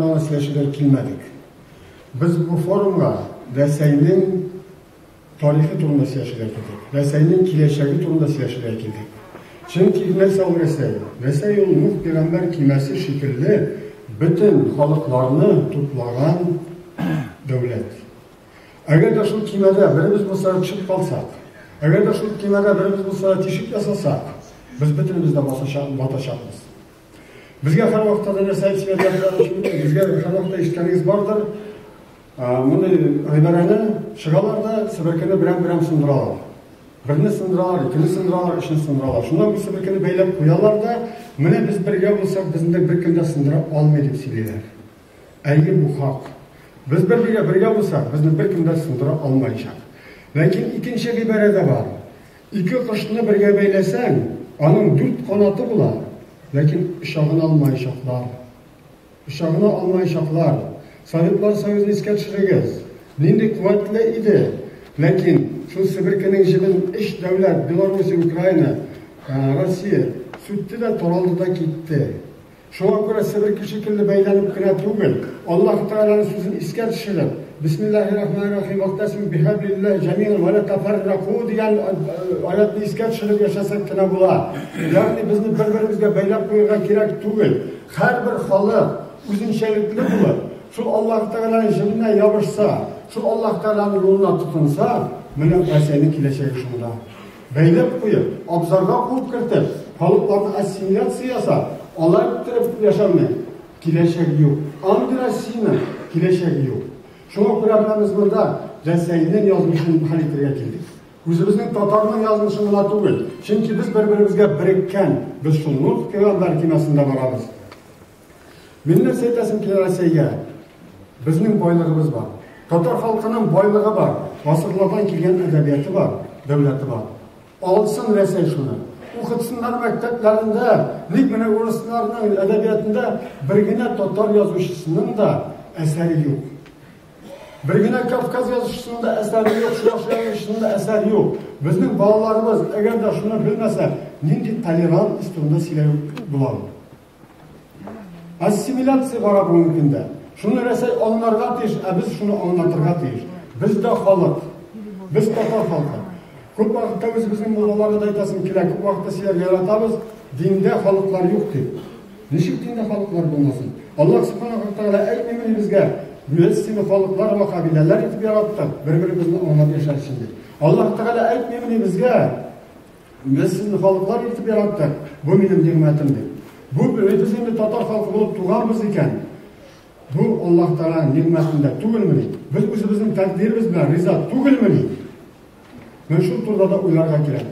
Siyosiyaga kelmadik. Biz bu forumga Rossiyaning tarixiy turida siyosiyaga keldik. Rossiyaning kelajagi turida siyosiyaga keldik. Chunki Rossiya Nuh payg'ambar kelmasi shekilli butun xalqlarni to'plagan davlat. Agarda shu kemada birimiz bo'lsa chiqib qolsak, agarda shu kemada birimiz bo'lsa teshik yasasak, biz butunimizda batashamiz. Bizga har vaqtda narsa bizga har vaqtda eshitganingiz bordir. Buni iborani shigalarda sibirkini biram sindiralar. Birini sindiralar, ikkini sindiralar, uchini sindiralar. Shundan bu sibirkini baylab qo'yarlarda, mana biz birga bo'lsak, bizni bir kunda sindira olmaydi deb deydilar. Ayni bu haq. Biz birga bo'lsak, bizni bir kunda sindira olmayacak. Lekin ikkinchi iborada bor. Ikki qushni birga baylasang, uning 4 qanoti bo'ladi. Lekin ushog'ini olmayishaqlar. Sovetlar Soyuzi esga tushirsangiz, nendek quvvatli edi. Lekin shu Sibirkaning jibin ish davlat Belarus, Ukraina, Rossiya sudda to'raldida ketdi. Shunga ko'ra Sibirka shekilli baylanib kira tug'il. Alloh taolaning so'zini esga tushirib, Bismillahirrohmanirrohim vaqtasim bihablillah jami'an va la tafarraqu degan oyatni esga tushirib yashasakgina bo'ladi. Ya'ni bizni bir-birimizga baylab qo'ygan kerak tug'il. Har bir xalq o'zinchalikli bo'ladi. Şu Allah Teala'nın jibine yabışsa, şu Allah Teala'nın yoluna tutunsa, mana Rossiyaning kelajagi shunda. Baylab qo'yib, obzorga qo'yib kiritib, xalqlarni assimilyatsiyasi olib turib yashamay. Kelajagi yo'q. Andirasiyning kelajagi yo'q. Shunga ko'ra biz bunda Rossiyaning yozmishini hal etishga keldik. O'zimizning Tatarning yozmishini tug'il. Chunki biz bir-birimizga birikkan, biz shu Nuh payg'ambar kemasida boramiz. Minna saytasim ki Rossiyaga bizning boyligimiz bor. Tatar xalqining boyligi bor. Asrlardan kelgan adabiyoti bor, davlati bor. Olsin Rossiya shuni. O'qitsinlar maktablarida, mana o'rislarning adabiyotida birgina Tatar yozuvchisining da asari yo'q. Birgina Kavkaz yozuvchisining da asari yo'q, Shurosh yozuvchisining da asari yo'q. Bizning bolalarimiz agarda shuni bilmasa, nindi tolerant ustunda silay bo'ladi. Assimilyatsiya var bugünkünde. Şunu Rossiya onlarga teş, biz şunu anlatırga teş. Biz de xalq, biz Tatar xalqı. Ko'p vaqtda bizning mollalarga aytasim kerak, ko'p vaqtda sizlar yaratamiz, dinde xalqlar yo'q deb. Nechuk dinde xalqlar bo'lmasin? Alloh subhanahu va taolo aytmaymi bizga? Biz xalqlar va qabilalar etib yaratdi, bir-birimizni anglab yashash uchun. Alloh taolo aytmaymi bizga? Biz sizni xalqlar etib yaratdik. Bu mening ne'matim deb. Bu biz endi Tatar xalqi bo'lib turganmiz ekan. Bu Alloh taolaning ne'matida tug'ilmadi. Biz o'zimizning taqdirimiz bilan rizo tug'ilmadi. Men shu turda o'ylarga kerak.